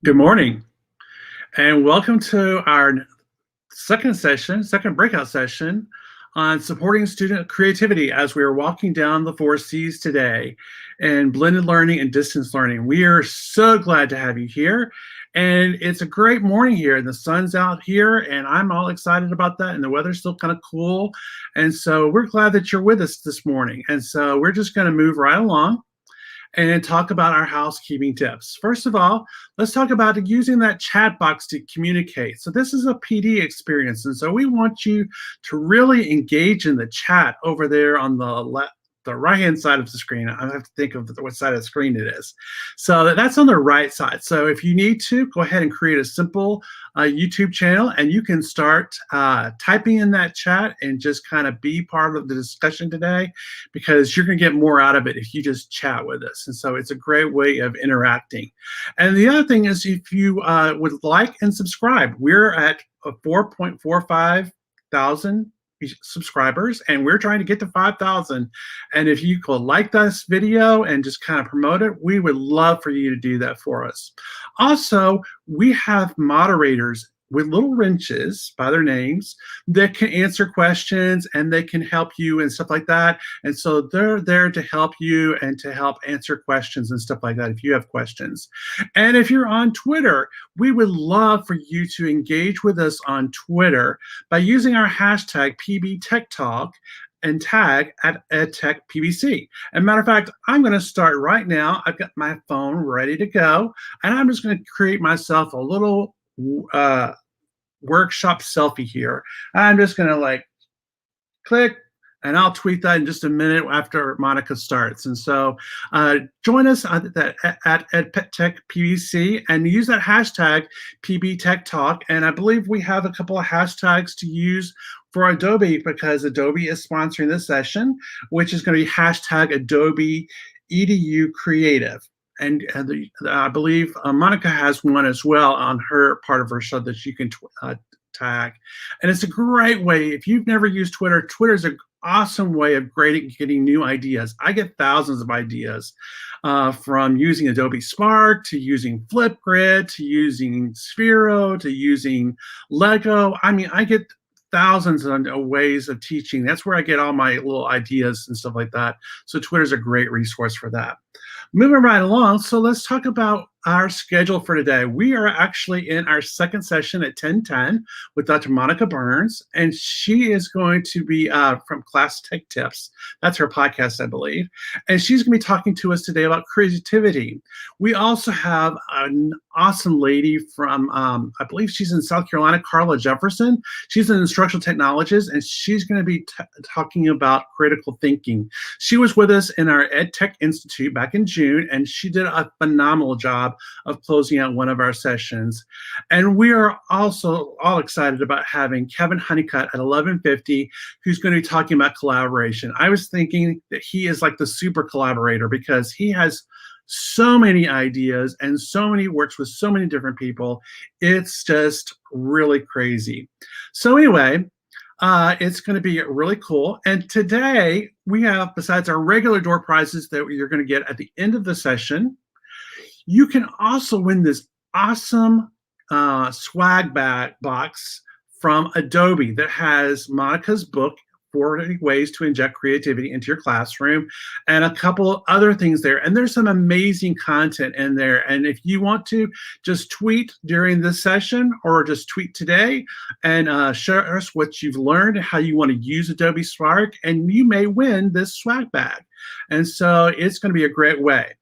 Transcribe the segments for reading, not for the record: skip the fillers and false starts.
Good morning, and welcome to our second breakout session on supporting student creativity as we are walking down the 4 C's today in blended learning and distance learning. We are so glad to have you here, and it's a great morning here, and the sun's out here, and I'm all excited about that, and the weather's still kind of cool, and so we're glad that you're with us this morning, and so we're just going to move right along and talk about our housekeeping tips. First of all, let's talk about using that chat box to communicate. So this is a PD experience, and so we want you to really engage in the chat over there on the right-hand side of the screen. I have to think of what side of the screen it is. So that's on the right side. So if you need to, go ahead and create a simple YouTube channel, and you can start typing in that chat and just kind of be part of the discussion today, because you're going to get more out of it if you just chat with us. And so it's a great way of interacting. And the other thing is, if you would like and subscribe, we're at 4.45 thousand subscribers, and we're trying to get to 5,000. And if you could like this video and just kind of promote it, we would love for you to do that for us. Also, we have moderators with little wrenches by their names that can answer questions, and they can help you and stuff like that. And so they're there to help you and to help answer questions and stuff like that if you have questions. And if you're on Twitter, we would love for you to engage with us on Twitter by using our hashtag PBTechTalk and tag at EdTechPBC. As a matter of fact, I'm going to start right now. I've got my phone ready to go, and I'm just going to create myself a little workshop selfie here. I'm just going to click, and I'll tweet that in just a minute after Monica starts. And so join us at EdTechPBC and use that hashtag PBTechTalk. And I believe we have a couple of hashtags to use for Adobe, because Adobe is sponsoring this session, which is going to be hashtag Adobe EDU Creative. And I believe Monica has one as well on her part of her show that you can tag. And it's a great way. If you've never used Twitter, Twitter's an awesome way of getting new ideas. I get thousands of ideas from using Adobe Spark, to using Flipgrid, to using Sphero, to using Lego. I mean, I get thousands of ways of teaching. That's where I get all my little ideas and stuff like that. So Twitter's a great resource for that. Moving right along, so let's talk about our schedule for today. We are actually in our second session at 10:10 with Dr. Monica Burns, and she is going to be from Class Tech Tips. That's her podcast, I believe. And she's going to be talking to us today about creativity. We also have an awesome lady from, I believe she's in South Carolina, Carla Jefferson. She's an instructional technologist, and she's going to be talking about critical thinking. She was with us in our EdTech Institute back in June, and she did a phenomenal job of closing out one of our sessions. And we are also all excited about having Kevin Honeycutt at 11:50, who's going to be talking about collaboration. I was thinking that he is like the super collaborator, because he has so many ideas and works with so many different people. It's just really crazy. So anyway, it's going to be really cool. And today we have, besides our regular door prizes that you're going to get at the end of the session, you can also win this awesome swag bag box from Adobe that has Monica's book, 40 Ways to Inject Creativity into Your Classroom, and a couple other things there. And there's some amazing content in there. And if you want to, just tweet during this session, or just tweet today and share us what you've learned and how you want to use Adobe Spark, and you may win this swag bag. And so it's going to be a great way.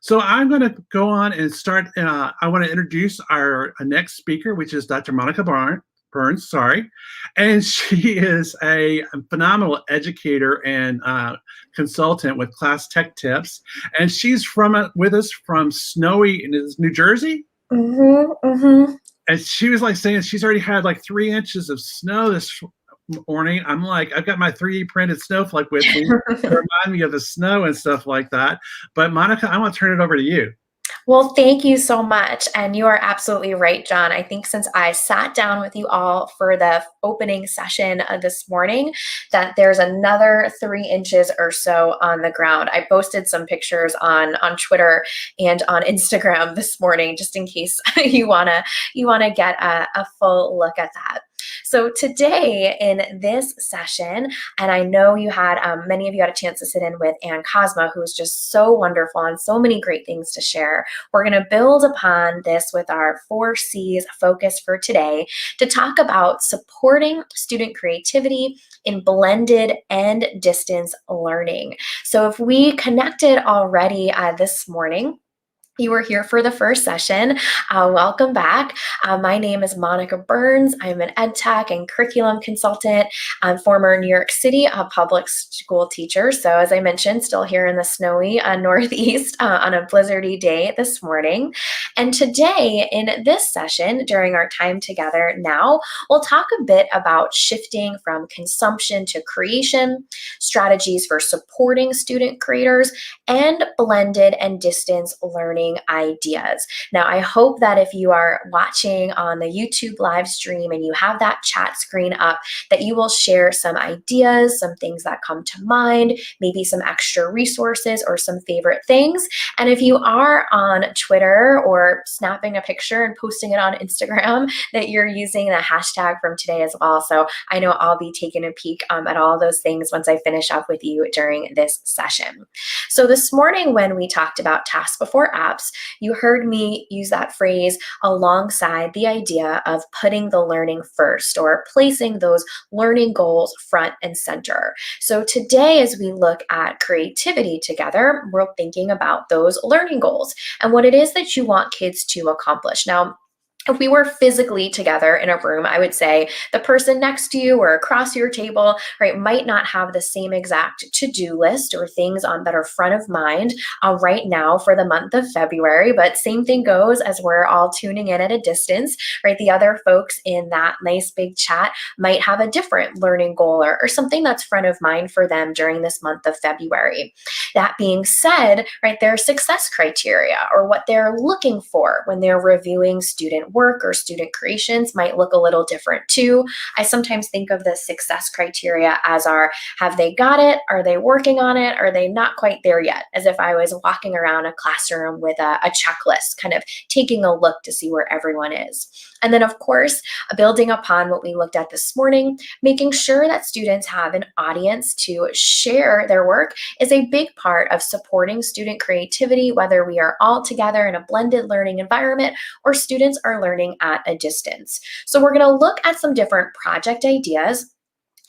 So I'm going to go on and start. I want to introduce our next speaker, which is Dr. Monica Burns, sorry. And she is a phenomenal educator and consultant with Class Tech Tips. And she's with us from snowy New Jersey. Mm-hmm, mm-hmm. And she was like saying she's already had like 3 inches of snow this morning. I'm like, I've got my 3D printed snowflake with me to remind me of the snow and stuff like that. But Monica, I want to turn it over to you. Well, thank you so much. And you are absolutely right, John. I think since I sat down with you all for the opening session this morning, that there's another 3 inches or so on the ground. I posted some pictures on Twitter and on Instagram this morning, just in case you wanna get a full look at that. So today in this session, and I know you had many of you had a chance to sit in with Ann Cosma, who's just so wonderful and so many great things to share. We're going to build upon this with our 4C's focus for today to talk about supporting student creativity in blended and distance learning. So if we connected already this morning, you were here for the first session. Welcome back. My name is Monica Burns. I'm an ed tech and curriculum consultant. I'm former New York City public school teacher. So as I mentioned, still here in the snowy Northeast on a blizzardy day this morning. And today in this session, during our time together now, we'll talk a bit about shifting from consumption to creation, strategies for supporting student creators, and blended and distance learning ideas. Now, I hope that if you are watching on the YouTube live stream and you have that chat screen up, that you will share some ideas, some things that come to mind, maybe some extra resources or some favorite things. And if you are on Twitter or snapping a picture and posting it on Instagram, that you're using the hashtag from today as well. So I know I'll be taking a peek at all those things once I finish up with you during this session. So this morning when we talked about tasks before apps, you heard me use that phrase alongside the idea of putting the learning first or placing those learning goals front and center. So today, as we look at creativity together, we're thinking about those learning goals and what it is that you want kids to accomplish. Now, if we were physically together in a room, I would say the person next to you or across your table, right, might not have the same exact to-do list or things on that are front of mind right now for the month of February. But same thing goes as we're all tuning in at a distance, right? The other folks in that nice big chat might have a different learning goal or something that's front of mind for them during this month of February. That being said, right, their success criteria or what they're looking for when they're reviewing student work or student creations might look a little different too. I sometimes think of the success criteria as have they got it? Are they working on it? Are they not quite there yet? As if I was walking around a classroom with a checklist, kind of taking a look to see where everyone is. And then, of course, building upon what we looked at this morning, making sure that students have an audience to share their work is a big part of supporting student creativity, whether we are all together in a blended learning environment or students are learning at a distance. So we're going to look at some different project ideas.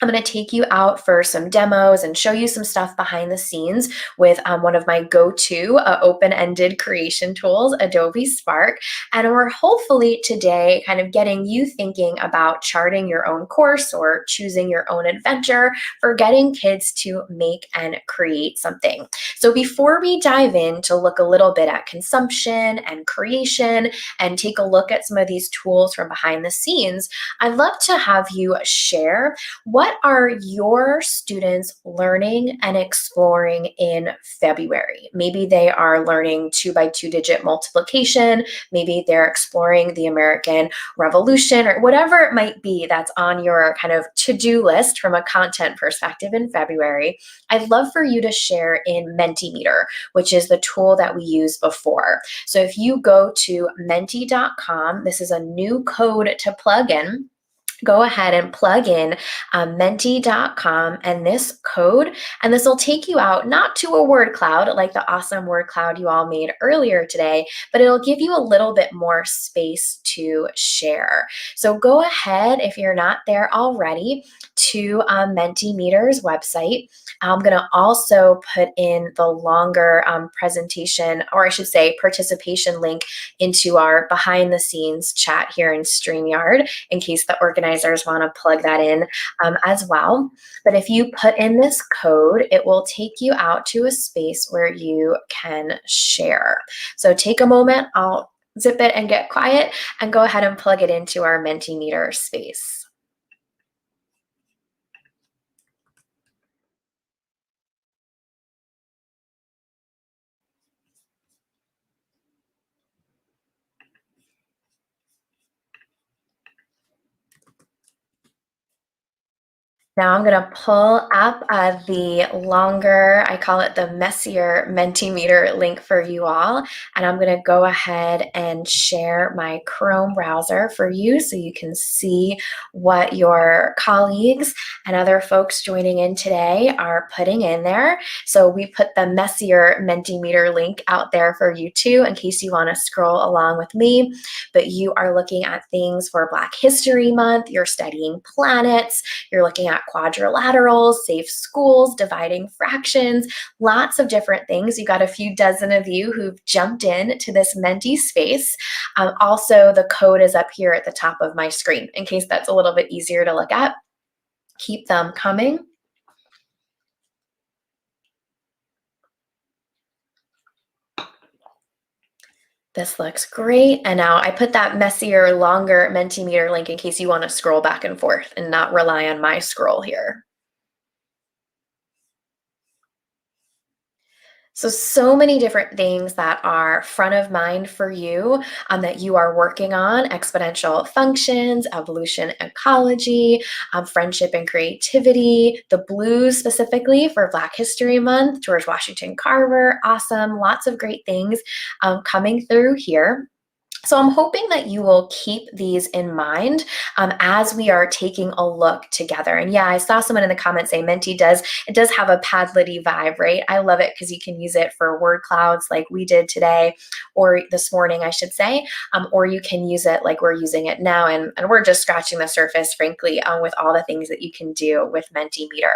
I'm going to take you out for some demos and show you some stuff behind the scenes with one of my go-to open-ended creation tools, Adobe Spark. And we're hopefully today kind of getting you thinking about charting your own course or choosing your own adventure for getting kids to make and create something. So before we dive in to look a little bit at consumption and creation and take a look at some of these tools from behind the scenes, I'd love to have you share what are your students learning and exploring in February? Maybe they are learning 2x2 digit multiplication. Maybe they're exploring the American Revolution or whatever it might be that's on your kind of to-do list from a content perspective in February. I'd love for you to share in Mentimeter, which is the tool that we used before. So if you go to menti.com, this is a new code to plug in. Go ahead and plug in menti.com and this code, and this will take you out not to a word cloud like the awesome word cloud you all made earlier today, but it'll give you a little bit more space to share. So go ahead, if you're not there already, to Mentimeter's website. I'm going to also put in the longer presentation, or I should say participation link into our behind the scenes chat here in StreamYard in case the organizer organizers want to plug that in as well. But if you put in this code, it will take you out to a space where you can share. So take a moment, I'll zip it and get quiet, and go ahead and plug it into our Mentimeter space. Now I'm going to pull up the longer, I call it the messier Mentimeter link for you all. And I'm going to go ahead and share my Chrome browser for you so you can see what your colleagues and other folks joining in today are putting in there. So we put the messier Mentimeter link out there for you too, in case you want to scroll along with me. But you are looking at things for Black History Month, you're studying planets, you're looking at quadrilaterals, safe schools, dividing fractions, lots of different things. You got a few dozen of you who've jumped in to this Menti space. Also, the code is up here at the top of my screen in case that's a little bit easier to look at. Keep them coming. This looks great. And now I put that messier, longer Mentimeter link in case you want to scroll back and forth and not rely on my scroll here. So many different things that are front of mind for you that you are working on: exponential functions, evolution ecology, friendship and creativity, the blues specifically for Black History Month, George Washington Carver, awesome, lots of great things coming through here. So I'm hoping that you will keep these in mind as we are taking a look together. And yeah, I saw someone in the comments say Menti does have a Padlety vibe, right? I love it because you can use it for word clouds like we did today, or this morning, I should say, or you can use it like we're using it now. And we're just scratching the surface, frankly, with all the things that you can do with Mentimeter.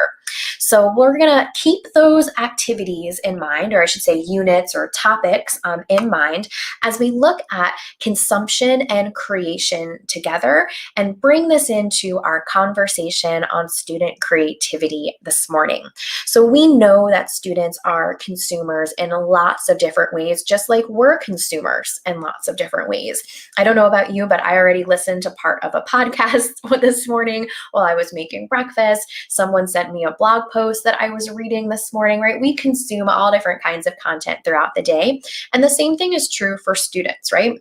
So we're gonna keep those activities in mind, or I should say units or topics in mind, as we look at consumption and creation together, and bring this into our conversation on student creativity this morning. So we know that students are consumers in lots of different ways, just like we're consumers in lots of different ways. I don't know about you, but I already listened to part of a podcast this morning while I was making breakfast. Someone sent me a blog post that I was reading this morning, right? We consume all different kinds of content throughout the day. And the same thing is true for students, right?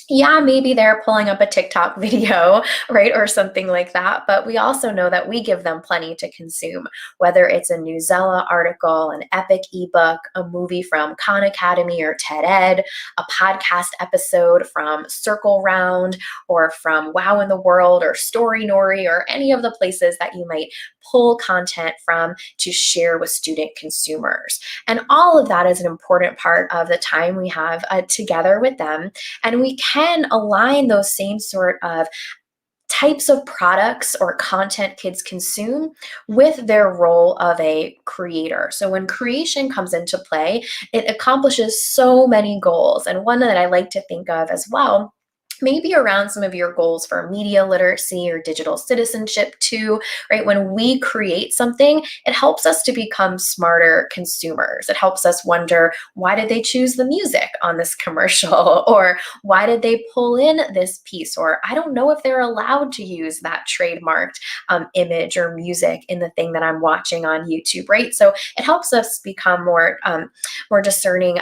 Yeah, maybe they're pulling up a TikTok video, right, or something like that. But we also know that we give them plenty to consume, whether it's a Newsella article, an epic ebook, a movie from Khan Academy or TED Ed, a podcast episode from Circle Round, or from Wow in the World or Story Nori, or any of the places that you might pull content from to share with student consumers. And all of that is an important part of the time we have together with them. And we can align those same sort of types of products or content kids consume with their role of a creator. So when creation comes into play, it accomplishes so many goals. And one that I like to think of as well, maybe around some of your goals for media literacy or digital citizenship too, right? When we create something, it helps us to become smarter consumers. It helps us wonder, why did they choose the music on this commercial? Or why did they pull in this piece? Or I don't know if they're allowed to use that trademarked image or music in the thing that I'm watching on YouTube, right? So it helps us become more discerning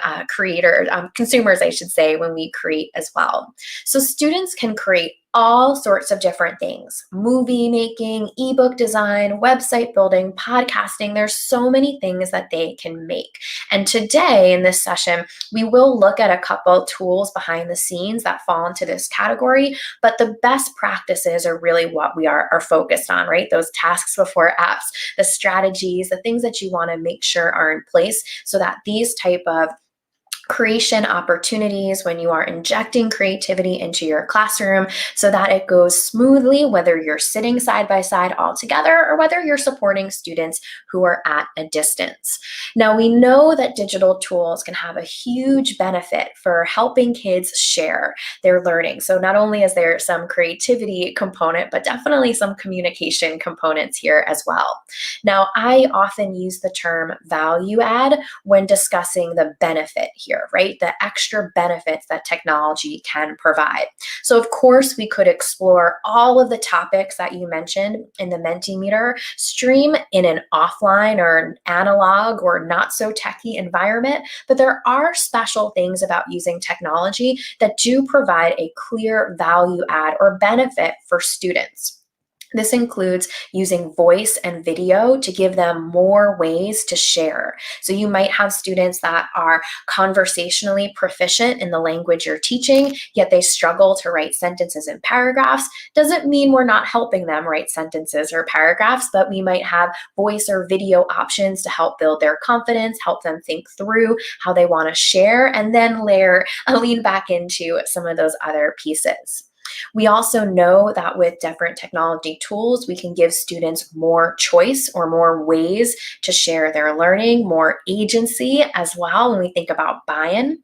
consumers, I should say, when we create as well. So students can create all sorts of different things: movie making, ebook design, website building, podcasting. There's so many things that they can make. And today in this session, we will look at a couple tools behind the scenes that fall into this category, but the best practices are really what we are focused on, right? Those tasks before apps, the strategies, the things that you want to make sure are in place so that these type of creation opportunities when you are injecting creativity into your classroom so that it goes smoothly, whether you're sitting side by side all together or whether you're supporting students who are at a distance. Now, we know that digital tools can have a huge benefit for helping kids share their learning. So not only is there some creativity component, but definitely some communication components here as well. Now, I often use the term value add when discussing the benefit here, right? The extra benefits that technology can provide. So, of course, we could explore all of the topics that you mentioned in the Mentimeter stream in an offline or an analog or not so techy environment, but there are special things about using technology that do provide a clear value add or benefit for students. This includes using voice and video to give them more ways to share. So you might have students that are conversationally proficient in the language you're teaching, yet they struggle to write sentences and paragraphs. Doesn't mean we're not helping them write sentences or paragraphs, but we might have voice or video options to help build their confidence, help them think through how they want to share, and then lean back into some of those other pieces. We also know that with different technology tools, we can give students more choice or more ways to share their learning, more agency as well when we think about buy-in.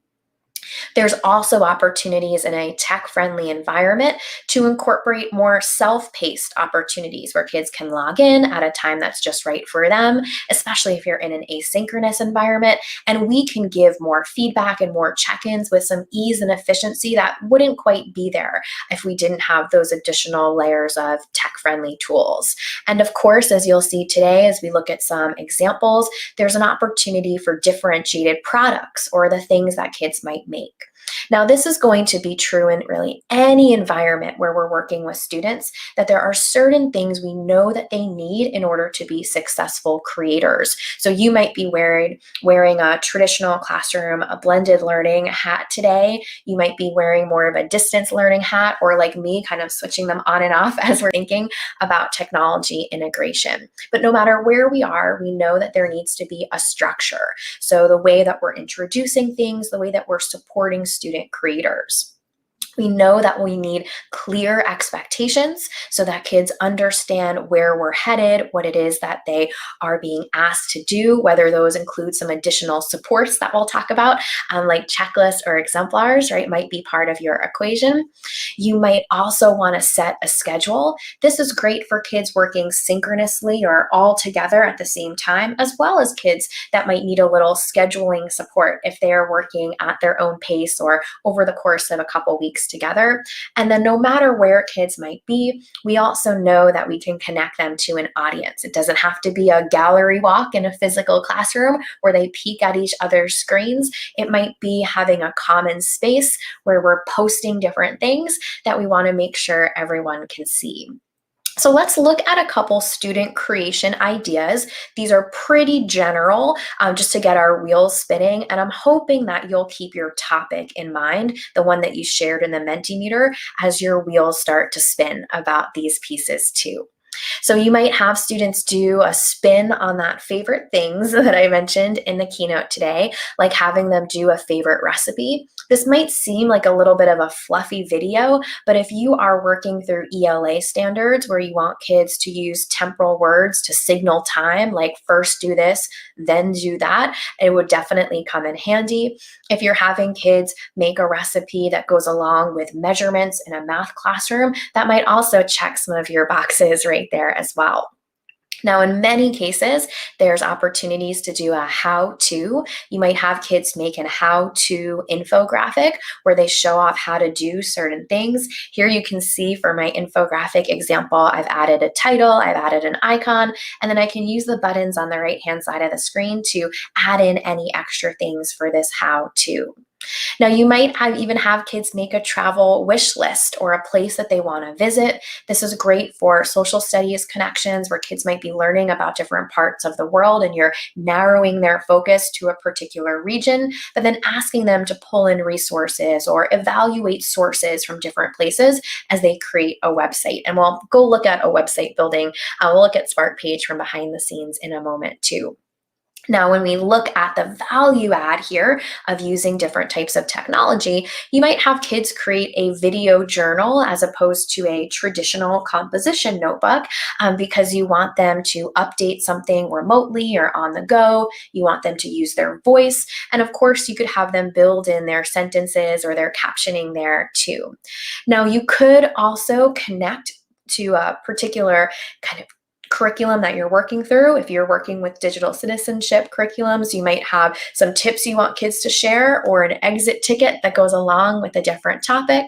There's also opportunities in a tech-friendly environment to incorporate more self-paced opportunities where kids can log in at a time that's just right for them, especially if you're in an asynchronous environment. And we can give more feedback and more check-ins with some ease and efficiency that wouldn't quite be there if we didn't have those additional layers of tech-friendly tools. And of course, as you'll see today, as we look at some examples, there's an opportunity for differentiated products or the things that kids might make. Now, this is going to be true in really any environment where we're working with students, that there are certain things we know that they need in order to be successful creators. So you might be wearing a traditional classroom, a blended learning hat today. You might be wearing more of a distance learning hat, or like me, kind of switching them on and off as we're thinking about technology integration. But no matter where we are, we know that there needs to be a structure. So the way that we're introducing things, the way that we're supporting student creators. We know that we need clear expectations so that kids understand where we're headed, what it is that they are being asked to do, whether those include some additional supports that we'll talk about, like checklists or exemplars, right, might be part of your equation. You might also want to set a schedule. This is great for kids working synchronously or all together at the same time, as well as kids that might need a little scheduling support if they are working at their own pace or over the course of a couple weeks together. And then no matter where kids might be, we also know that we can connect them to an audience. It doesn't have to be a gallery walk in a physical classroom where they peek at each other's screens. It might be having a common space where we're posting different things that we want to make sure everyone can see. So let's look at a couple student creation ideas. These are pretty general, just to get our wheels spinning. And I'm hoping that you'll keep your topic in mind, the one that you shared in the Mentimeter, as your wheels start to spin about these pieces too. So you might have students do a spin on that favorite things that I mentioned in the keynote today, like having them do a favorite recipe. This might seem like a little bit of a fluffy video, but if you are working through ELA standards where you want kids to use temporal words to signal time, like first do this, then do that, it would definitely come in handy. If you're having kids make a recipe that goes along with measurements in a math classroom, that might also check some of your boxes right there as well. Now, in many cases, there's opportunities to do a how-to. You might have kids make an how-to infographic where they show off how to do certain things. Here you can see for my infographic example, I've added a title, I've added an icon, and then I can use the buttons on the right-hand side of the screen to add in any extra things for this how-to. Now, you might even have kids make a travel wish list or a place that they want to visit. This is great for social studies connections where kids might be learning about different parts of the world and you're narrowing their focus to a particular region, but then asking them to pull in resources or evaluate sources from different places as they create a website. And we'll go look at a website building. We'll look at Spark Page from behind the scenes in a moment too. Now, when we look at the value add here of using different types of technology, you might have kids create a video journal as opposed to a traditional composition notebook, because you want them to update something remotely or on the go. You want them to use their voice. And of course, you could have them build in their sentences or their captioning there too. Now, you could also connect to a particular kind of curriculum that you're working through. If you're working with digital citizenship curriculums, you might have some tips you want kids to share or an exit ticket that goes along with a different topic.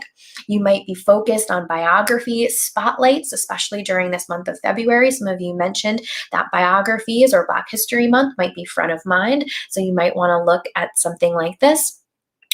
You might be focused on biography spotlights, especially during this month of February. Some of you mentioned that biographies or Black History Month might be front of mind. So you might want to look at something like this.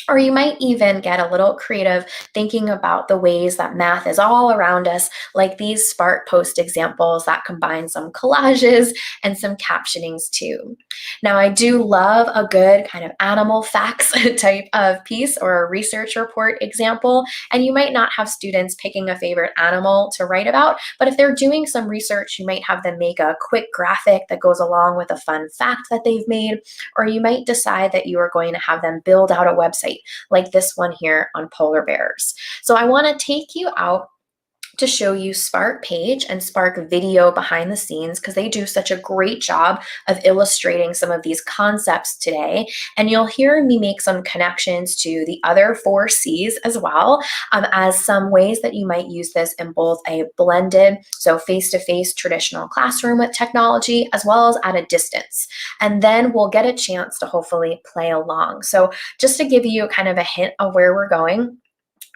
Or you might even get a little creative thinking about the ways that math is all around us, like these Spark Post examples that combine some collages and some captionings too. Now, I do love a good kind of animal facts type of piece or a research report example, and you might not have students picking a favorite animal to write about, but if they're doing some research, you might have them make a quick graphic that goes along with a fun fact that they've made, or you might decide that you are going to have them build out a website like this one here on polar bears. So I want to take you out to show you Spark Page and Spark Video behind the scenes, because they do such a great job of illustrating some of these concepts today. And you'll hear me make some connections to the other 4 C's as well, as some ways that you might use this in both a blended, so face-to-face traditional classroom with technology, as well as at a distance. And then we'll get a chance to hopefully play along. So just to give you kind of a hint of where we're going,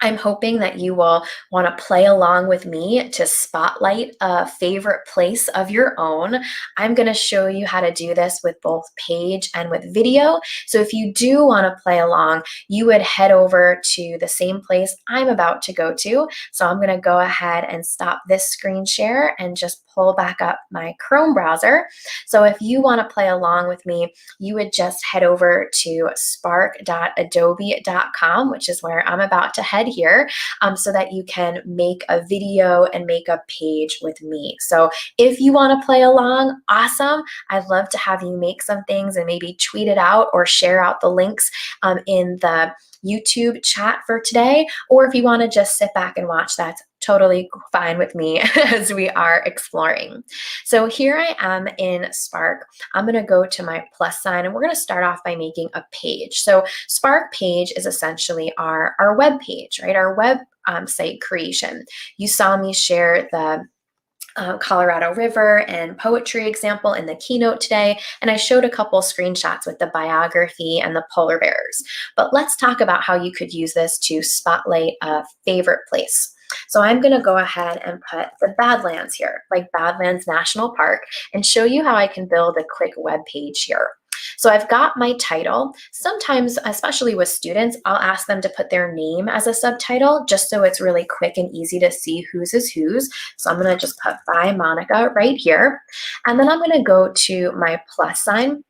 I'm hoping that you will want to play along with me to spotlight a favorite place of your own. I'm going to show you how to do this with both page and with video. So if you do want to play along, you would head over to the same place I'm about to go to. So I'm going to go ahead and stop this screen share and just pull back up my Chrome browser. So if you want to play along with me, you would just head over to spark.adobe.com, which is where I'm about to head here, so that you can make a video and make a page with me. So if you want to play along, awesome. I'd love to have you make some things and maybe tweet it out or share out the links in the YouTube chat for today. Or if you want to just sit back and watch, that's totally fine with me as we are exploring. So here I am in Spark. I'm going to go to my plus sign and we're going to start off by making a page. So Spark Page is essentially our web page, right? Our web site creation. You saw me share the Colorado River and poetry example in the keynote today, and I showed a couple screenshots with the biography and the polar bears. But let's talk about how you could use this to spotlight a favorite place. So I'm going to go ahead and put the Badlands here, like Badlands National Park, and show you how I can build a quick web page here. So I've got my title. Sometimes, especially with students, I'll ask them to put their name as a subtitle just so it's really quick and easy to see whose is whose. So I'm going to just put by Monica right here. And then I'm going to go to my plus sign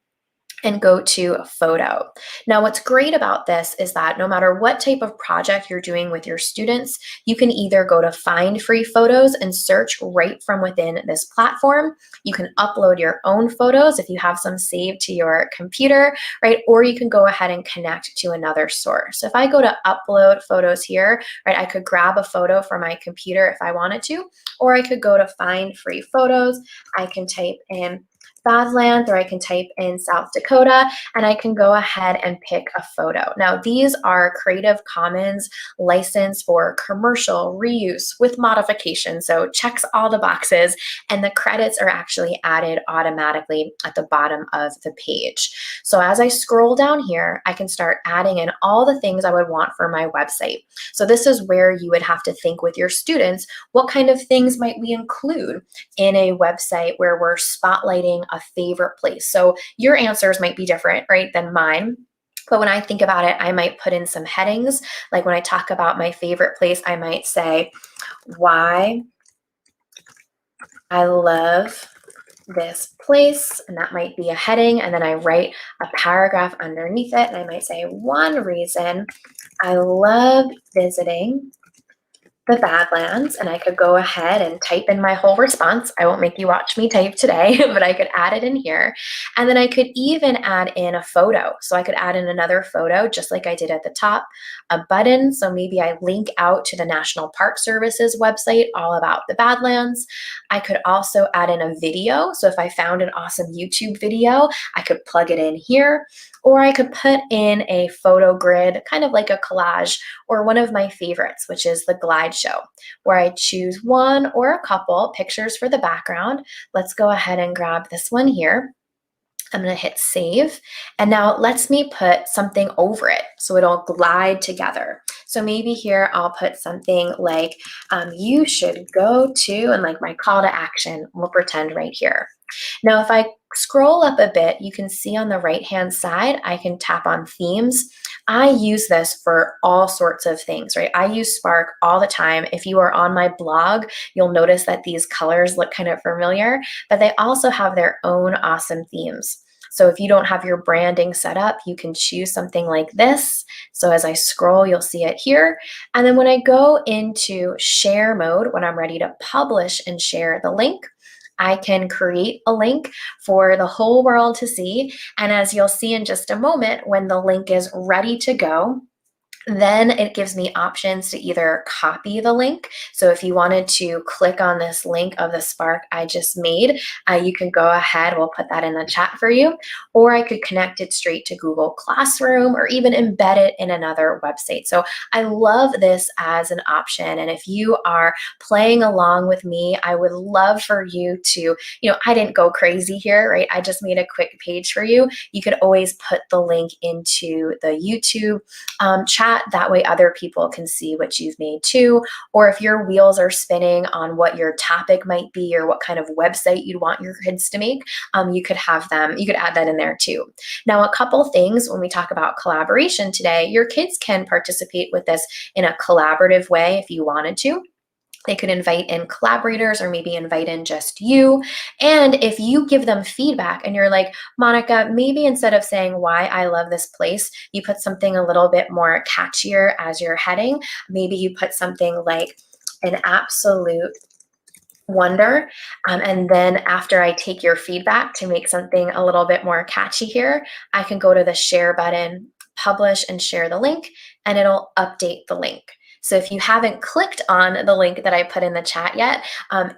and go to photo. Now, what's great about this is that no matter what type of project you're doing with your students, you can either go to find free photos and search right from within this platform. You can upload your own photos if you have some saved to your computer, right? Or you can go ahead and connect to another source. So if I go to upload photos here, right, I could grab a photo from my computer if I wanted to, or I could go to find free photos. I can type in Badlands, or I can type in South Dakota, and I can go ahead and pick a photo. Now, these are Creative Commons licensed for commercial reuse with modification, so checks all the boxes, and the credits are actually added automatically at the bottom of the page. So as I scroll down here, I can start adding in all the things I would want for my website. So this is where you would have to think with your students, what kind of things might we include in a website where we're spotlighting a favorite place? So your answers might be different, right, than mine. But when I think about it, I might put in some headings. Like when I talk about my favorite place, I might say, why I love this place, and that might be a heading. And then I write a paragraph underneath it. And I might say, one reason I love visiting the Badlands, and I could go ahead and type in my whole response. I won't make you watch me type today, but I could add it in here. And then I could even add in a photo. So I could add in another photo, just like I did at the top, a button. So maybe I link out to the National Park Service's website all about the Badlands. I could also add in a video. So if I found an awesome YouTube video, I could plug it in here. Or I could put in a photo grid, kind of like a collage, or one of my favorites, which is the glide show, where I choose one or a couple pictures for the background. Let's go ahead and grab this one here. I'm going to hit save. And now it lets me put something over it so it'll glide together. So maybe here I'll put something like, you should go to, and like my call to action, we'll pretend right here. Now, if I scroll up a bit, you can see on the right-hand side, I can tap on themes. I use this for all sorts of things, right? I use Spark all the time. If you are on my blog, you'll notice that these colors look kind of familiar, but they also have their own awesome themes. So if you don't have your branding set up, you can choose something like this. So as I scroll, you'll see it here. And then when I go into share mode, when I'm ready to publish and share the link, I can create a link for the whole world to see. And as you'll see in just a moment, when the link is ready to go, then it gives me options to either copy the link. So if you wanted to click on this link of the Spark I just made, you can go ahead, we'll put that in the chat for you, or I could connect it straight to Google Classroom or even embed it in another website. So I love this as an option. And if you are playing along with me, I would love for you to, I didn't go crazy here, right? I just made a quick page for you. You could always put the link into the YouTube chat. That way other people can see what you've made too. Or if your wheels are spinning on what your topic might be or what kind of website you'd want your kids to make, you could add that in there too. Now, a couple things when we talk about collaboration today, your kids can participate with this in a collaborative way if you wanted to. They could invite in collaborators or maybe invite in just you. And if you give them feedback and you're like, Monica, maybe instead of saying why I love this place, you put something a little bit more catchier as you're heading. Maybe you put something like an absolute wonder. And then after I take your feedback to make something a little bit more catchy here, I can go to the share button, publish and share the link, and it'll update the link. So if you haven't clicked on the link that I put in the chat yet,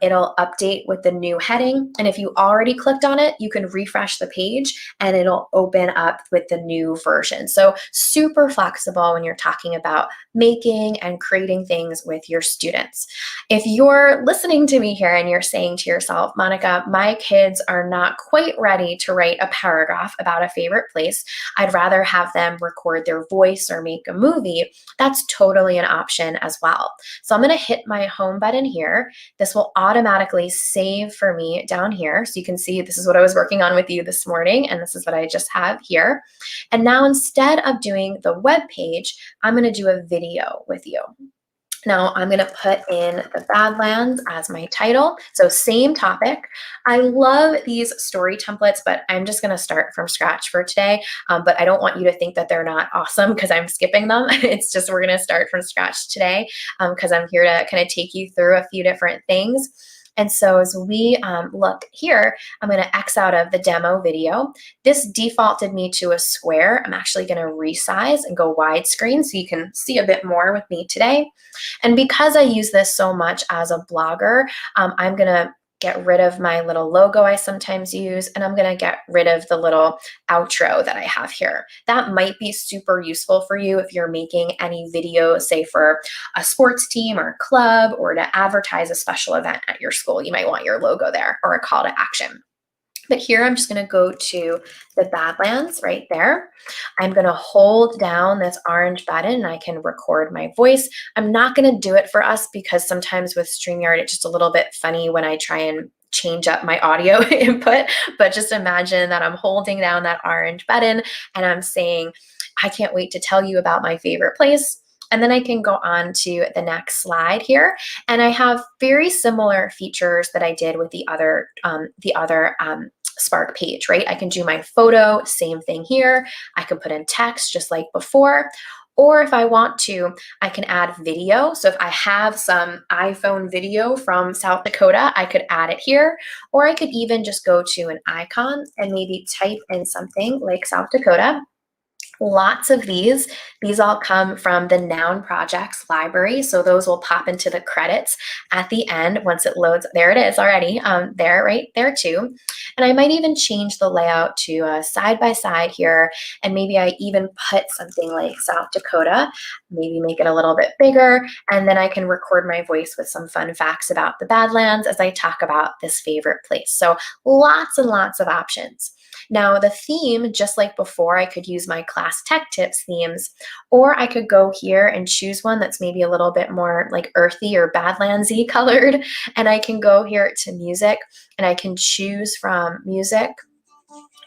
it'll update with the new heading. And if you already clicked on it, you can refresh the page and it'll open up with the new version. So super flexible when you're talking about making and creating things with your students. If you're listening to me here and you're saying to yourself, Monica, my kids are not quite ready to write a paragraph about a favorite place, I'd rather have them record their voice or make a movie, that's totally an option as well. So I'm going to hit my home button here. This will automatically save for me down here. So you can see this is what I was working on with you this morning, and this is what I just have here. And now instead of doing the web page, I'm going to do a video with you. Now I'm going to put in the Badlands as my title. So same topic. I love these story templates, but I'm just going to start from scratch for today. But I don't want you to think that they're not awesome because I'm skipping them. It's just we're going to start from scratch today because I'm here to kind of take you through a few different things. And so as we look here, I'm going to X out of the demo video. This defaulted me to a square. I'm actually going to resize and go widescreen so you can see a bit more with me today. And because I use this so much as a blogger, I'm going to get rid of my little logo I sometimes use, and I'm going to get rid of the little outro that I have here. That might be super useful for you if you're making any video, say for a sports team or club, or to advertise a special event at your school. You might want your logo there or a call to action. But here I'm just going to go to the Badlands right there. I'm going to hold down this orange button and I can record my voice. I'm not going to do it for us because sometimes with StreamYard, it's just a little bit funny when I try and change up my audio input. But just imagine that I'm holding down that orange button and I'm saying, I can't wait to tell you about my favorite place. And then I can go on to the next slide here. And I have very similar features that I did with the other Spark page, right? I can do my photo, same thing here. I can put in text just like before, Or if I want to, I can add video. So if I have some iPhone video from South Dakota, I could add it here. Or I could even just go to an icon and maybe type in something like South Dakota. Lots of these all come from the Noun Projects library. So those will pop into the credits at the end once it loads. There it is already, there, right there too. And I might even change the layout to a side by side here. And maybe I even put something like South Dakota, maybe make it a little bit bigger. And then I can record my voice with some fun facts about the Badlands as I talk about this favorite place. So lots and lots of options. Now, the theme, just like before, I could use my class tech tips themes, or I could go here and choose one that's maybe a little bit more like earthy or badlandsy colored. And I can go here to music and I can choose from music.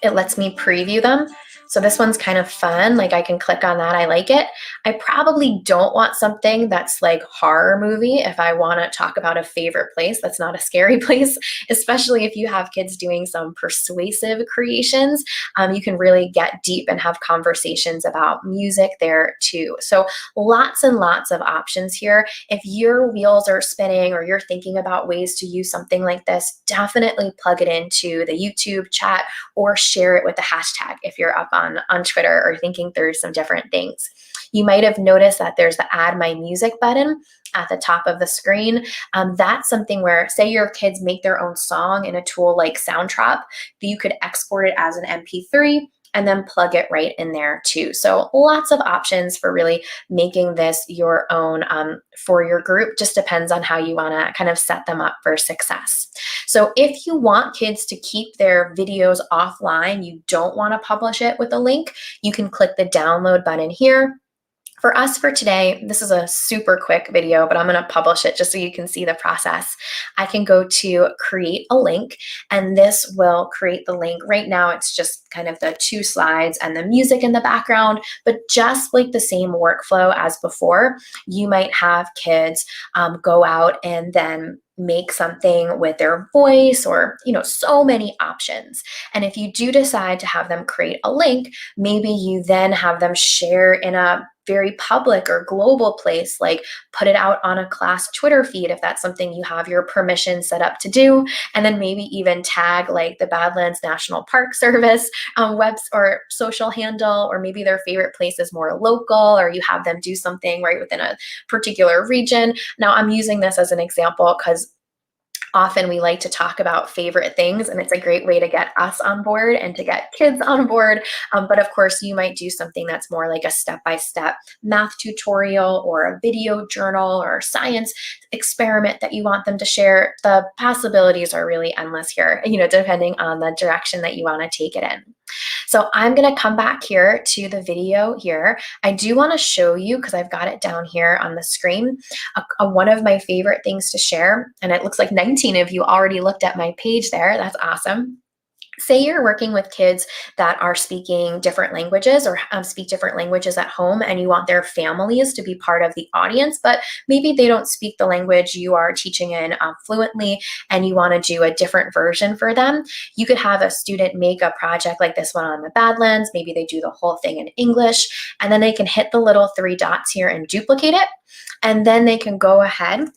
It lets me preview them. So this one's kind of fun. Like I can click on that. I like it. I probably don't want something that's like horror movie if I want to talk about a favorite place that's not a scary place, especially if you have kids doing some persuasive creations. You can really get deep and have conversations about music there too. So lots and lots of options here. If your wheels are spinning or you're thinking about ways to use something like this, definitely plug it into the YouTube chat or share it with the hashtag if you're up on Twitter or thinking through some different things. You might have noticed that there's the Add My Music button at the top of the screen. That's something where, say your kids make their own song in a tool like Soundtrap, you could export it as an MP3 and then plug it right in there too. So lots of options for really making this your own for your group. Just depends on how you want to kind of set them up for success. So if you want kids to keep their videos offline, you don't want to publish it with a link, you can click the download button here. For us for today, this is a super quick video, but I'm going to publish it just so you can see the process. I can go to create a link, and this will create the link. Right now, it's just kind of the 2 slides and the music in the background, but just like the same workflow as before, you might have kids go out and then make something with their voice, or so many options. And if you do decide to have them create a link, maybe you then have them share in a very public or global place, like put it out on a class Twitter feed if that's something you have your permission set up to do, and then maybe even tag like the Badlands National Park Service webs or social handle, or maybe their favorite place is more local, or you have them do something right within a particular region. Now, I'm using this as an example because often we like to talk about favorite things, and it's a great way to get us on board and to get kids on board. But of course, you might do something that's more like a step-by-step math tutorial or a video journal or science experiment that you want them to share. The possibilities are really endless here, depending on the direction that you want to take it in. So I'm going to come back here to the video here. I do want to show you, because I've got it down here on the screen, one of my favorite things to share. And it looks like 19 of you already looked at my page there. That's awesome. Say you're working with kids that are speaking different languages or speak different languages at home, and you want their families to be part of the audience, but maybe they don't speak the language you are teaching in fluently, and you want to do a different version for them. You could have a student make a project like this one on the Badlands. Maybe they do the whole thing in English, and then they can hit the little 3 dots here and duplicate it. And then they can go ahead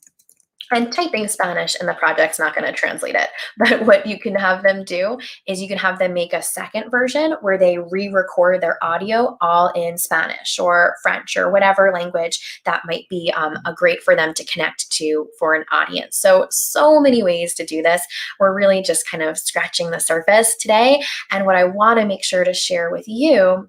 and typing Spanish in the project's not going to translate it. But what you can have them do is you can have them make a second version where they re-record their audio all in Spanish or French or whatever language that might be great for them to connect to for an audience. So many ways to do this. We're really just kind of scratching the surface today. And what I want to make sure to share with you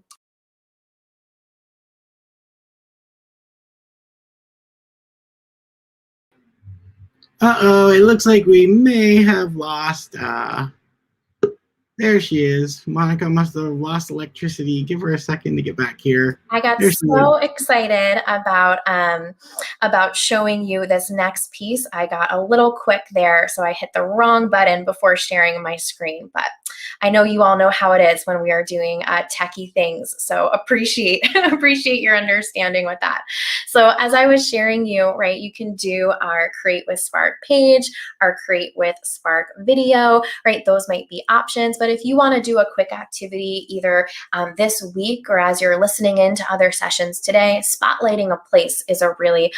Uh-oh, it looks like we may have lost, there she is. Monica must have lost electricity. Give her a second to get back here. I got There she so is. excited about showing you this next piece. I got a little quick there, so I hit the wrong button before sharing my screen. But I know you all know how it is when we are doing techie things. So appreciate your understanding with that. So as I was sharing you, right, you can do our Create with Spark page, our Create with Spark video, right? Those might be options. But if you want to do a quick activity either this week or as you're listening in to other sessions today, spotlighting a place is a really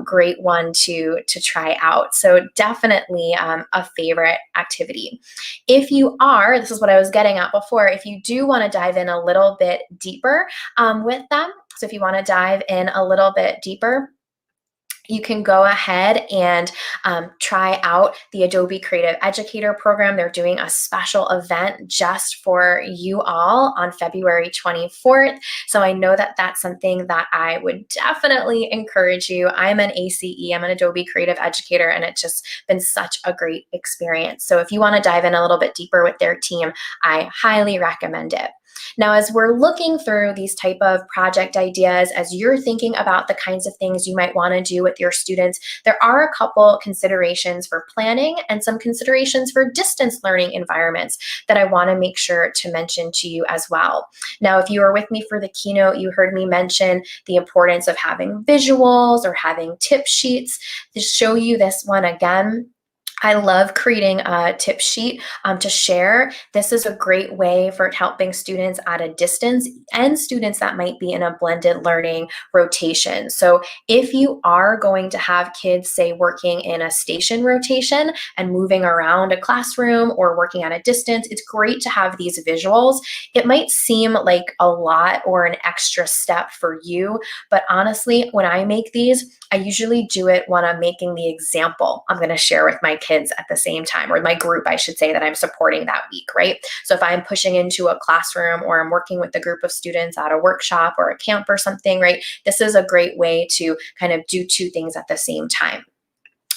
great one to try out. So definitely a favorite activity. If you are, this is what I was getting at before, if you do want to dive in a little bit deeper with them, so if you want to dive in a little bit deeper, you can go ahead and try out the Adobe Creative Educator program. They're doing a special event just for you all on February 24th. So I know that that's something that I would definitely encourage you. I'm an ACE, I'm an Adobe Creative Educator, and it's just been such a great experience. So if you want to dive in a little bit deeper with their team, I highly recommend it. Now, as we're looking through these type of project ideas, as you're thinking about the kinds of things you might want to do with your students, there are a couple considerations for planning and some considerations for distance learning environments that I want to make sure to mention to you as well. Now, if you were with me for the keynote, you heard me mention the importance of having visuals or having tip sheets. To show you this one again, I love creating a tip sheet to share. This is a great way for helping students at a distance and students that might be in a blended learning rotation. So if you are going to have kids, say, working in a station rotation and moving around a classroom or working at a distance, it's great to have these visuals. It might seem like a lot or an extra step for you, but honestly, when I make these, I usually do it when I'm making the example I'm going to share with my kids at the same time, or my group, I should say, that I'm supporting that week, right? So if I'm pushing into a classroom or I'm working with a group of students at a workshop or a camp or something, right? This is a great way to kind of do two things at the same time.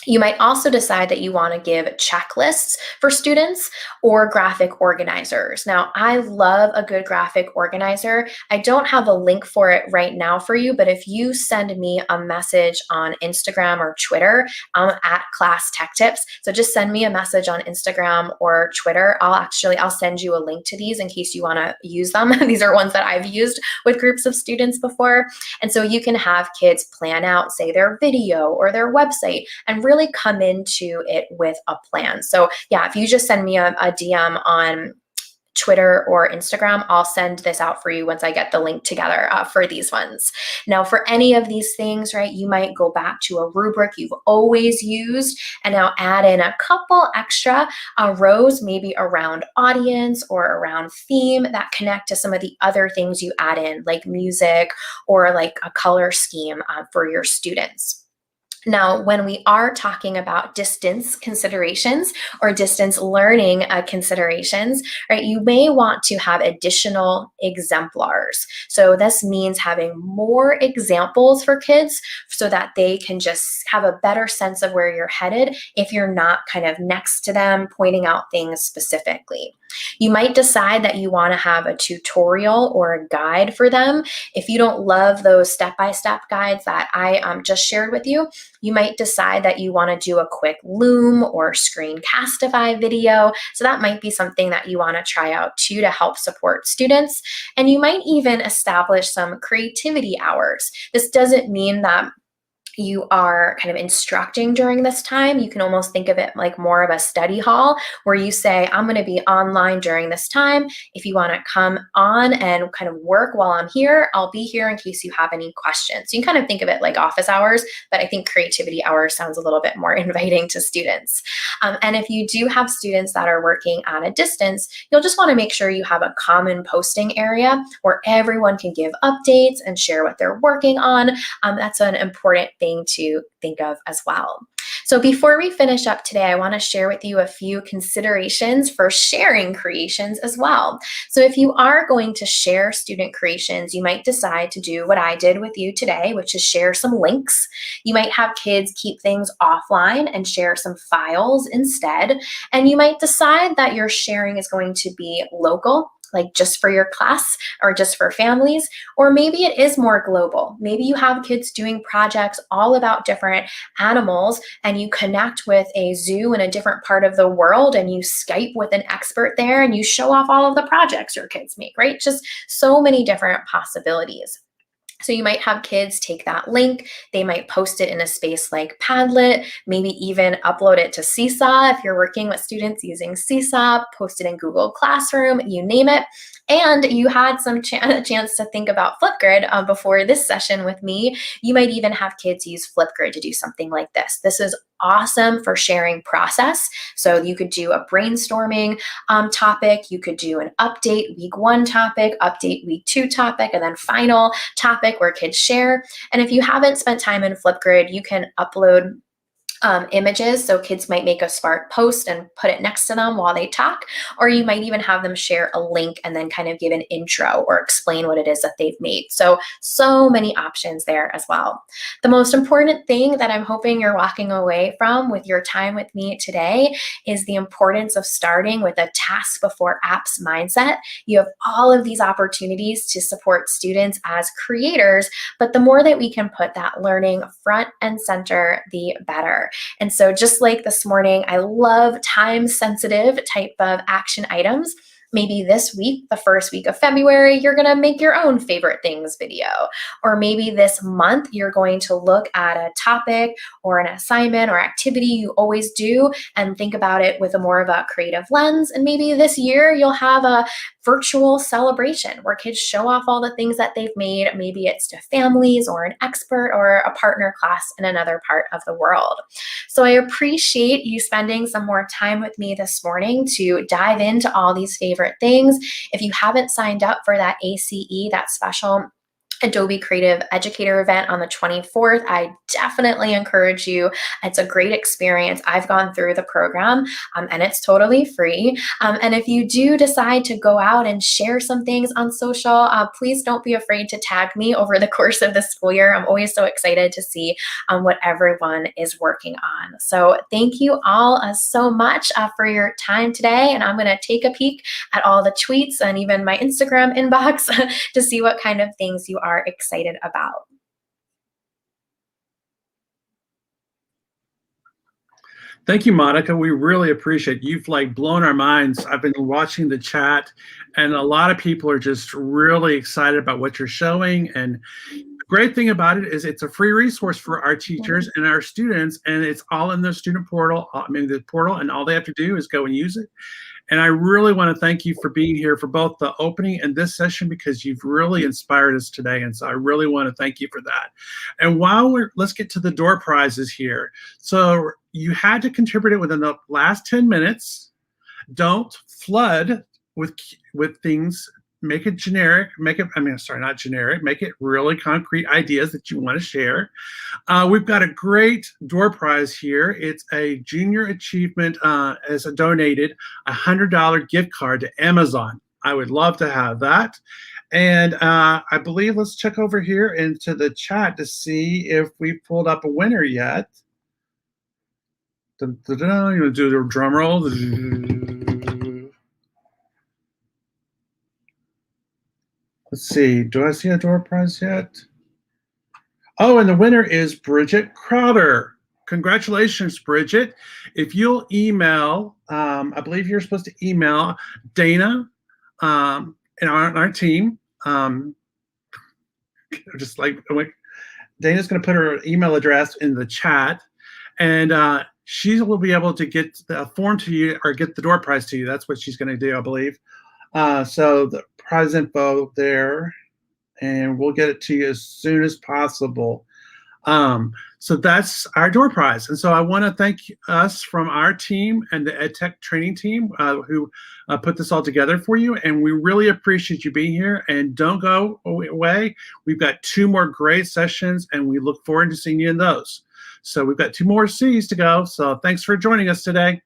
You might also decide that you want to give checklists for students or graphic organizers. Now, I love a good graphic organizer. I don't have a link for it right now for you, but if you send me a message on Instagram or Twitter, I'm at Class Tech Tips. So just send me a message on Instagram or Twitter. I'll send you a link to these in case you want to use them. These are ones that I've used with groups of students before. And so you can have kids plan out, say, their video or their website and really come into it with a plan. So yeah, if you just send me a DM on Twitter or Instagram, I'll send this out for you once I get the link together for these ones. Now, for any of these things, right, you might go back to a rubric you've always used and now add in a couple extra rows, maybe around audience or around theme that connect to some of the other things you add in, like music or like a color scheme for your students. Now, when we are talking about distance considerations or distance learning considerations, right, you may want to have additional exemplars. So this means having more examples for kids so that they can just have a better sense of where you're headed if you're not kind of next to them pointing out things specifically. You might decide that you want to have a tutorial or a guide for them. If you don't love those step-by-step guides that I just shared with you, you might decide that you want to do a quick Loom or Screencastify video. So that might be something that you want to try out too to help support students. And you might even establish some creativity hours. This doesn't mean that you are kind of instructing during this time. You can almost think of it like more of a study hall where you say, I'm going to be online during this time. If you want to come on and kind of work while I'm here, I'll be here in case you have any questions. So you can kind of think of it like office hours, but I think creativity hours sounds a little bit more inviting to students. And if you do have students that are working at a distance, you'll just want to make sure you have a common posting area where everyone can give updates and share what they're working on. That's an important thing to think of as well. So before we finish up today, I want to share with you a few considerations for sharing creations as well. So if you are going to share student creations, you might decide to do what I did with you today, which is share some links. You might have kids keep things offline and share some files instead. And you might decide that your sharing is going to be local, like just for your class or just for families, or maybe it is more global. Maybe you have kids doing projects all about different animals and you connect with a zoo in a different part of the world and you Skype with an expert there and you show off all of the projects your kids make, right? Just so many different possibilities. So you might have kids take that link, they might post it in a space like Padlet, maybe even upload it to Seesaw if you're working with students using Seesaw, post it in Google Classroom, you name it. And you had some chance to think about Flipgrid before this session with me. You might even have kids use Flipgrid to do something like this. This is awesome for sharing process. So you could do a brainstorming topic, you could do an update week 1 topic, update week 2 topic, and then final topic where kids share. And if you haven't spent time in Flipgrid, you can upload images. So kids might make a Spark post and put it next to them while they talk, or you might even have them share a link and then kind of give an intro or explain what it is that they've made. So many options there as well. The most important thing that I'm hoping you're walking away from with your time with me today is the importance of starting with a task before apps mindset. You have all of these opportunities to support students as creators, but the more that we can put that learning front and center, the better. And so just like this morning, I love time-sensitive type of action items. Maybe this week, the first week of February, you're going to make your own favorite things video. Or maybe this month, you're going to look at a topic or an assignment or activity you always do and think about it with a more of a creative lens. And maybe this year, you'll have a virtual celebration where kids show off all the things that they've made. Maybe it's to families or an expert or a partner class in another part of the world. So I appreciate you spending some more time with me this morning to dive into all these favorite things. If you haven't signed up for that ACE, that special Adobe Creative Educator event on the 24th, I definitely encourage you. It's a great experience. I've gone through the program and it's totally free. And if you do decide to go out and share some things on social, please don't be afraid to tag me over the course of the school year. I'm always so excited to see what everyone is working on. So thank you all so much for your time today. And I'm going to take a peek at all the tweets and even my Instagram inbox to see what kind of things you are excited about. Thank you, Monica. We really appreciate it. You've blown our minds. I've been watching the chat, and a lot of people are just really excited about what you're showing. And the great thing about it is it's a free resource for our teachers and our students, and it's all in the student portal. The portal, and all they have to do is go and use it. And I really want to thank you for being here for both the opening and this session, because you've really inspired us today. And so I really want to thank you for that. And let's get to the door prizes here. So you had to contribute it within the last 10 minutes. Don't flood with things. Make it generic, make it really concrete ideas that you want to share. We've got a great door prize here. It's a junior achievement as a donated $100 gift card to Amazon. I would love to have that. And I believe, let's check over here into the chat to see if we pulled up a winner yet. You want to do the drum roll? Let's see, do I see a door prize yet? Oh, and the winner is Bridget Crowder. Congratulations, Bridget. If you'll email, I believe you're supposed to email Dana and our team. Dana's going to put her email address in the chat, and she will be able to get the form to you or get the door prize to you. That's what she's going to do, I believe. So the prize info there, and we'll get it to you as soon as possible. So that's our door prize. And so I want to thank us from our team and the EdTech training team who put this all together for you. And we really appreciate you being here. And don't go away. We've got 2 more great sessions, and we look forward to seeing you in those. So we've got 2 more C's to go. So thanks for joining us today.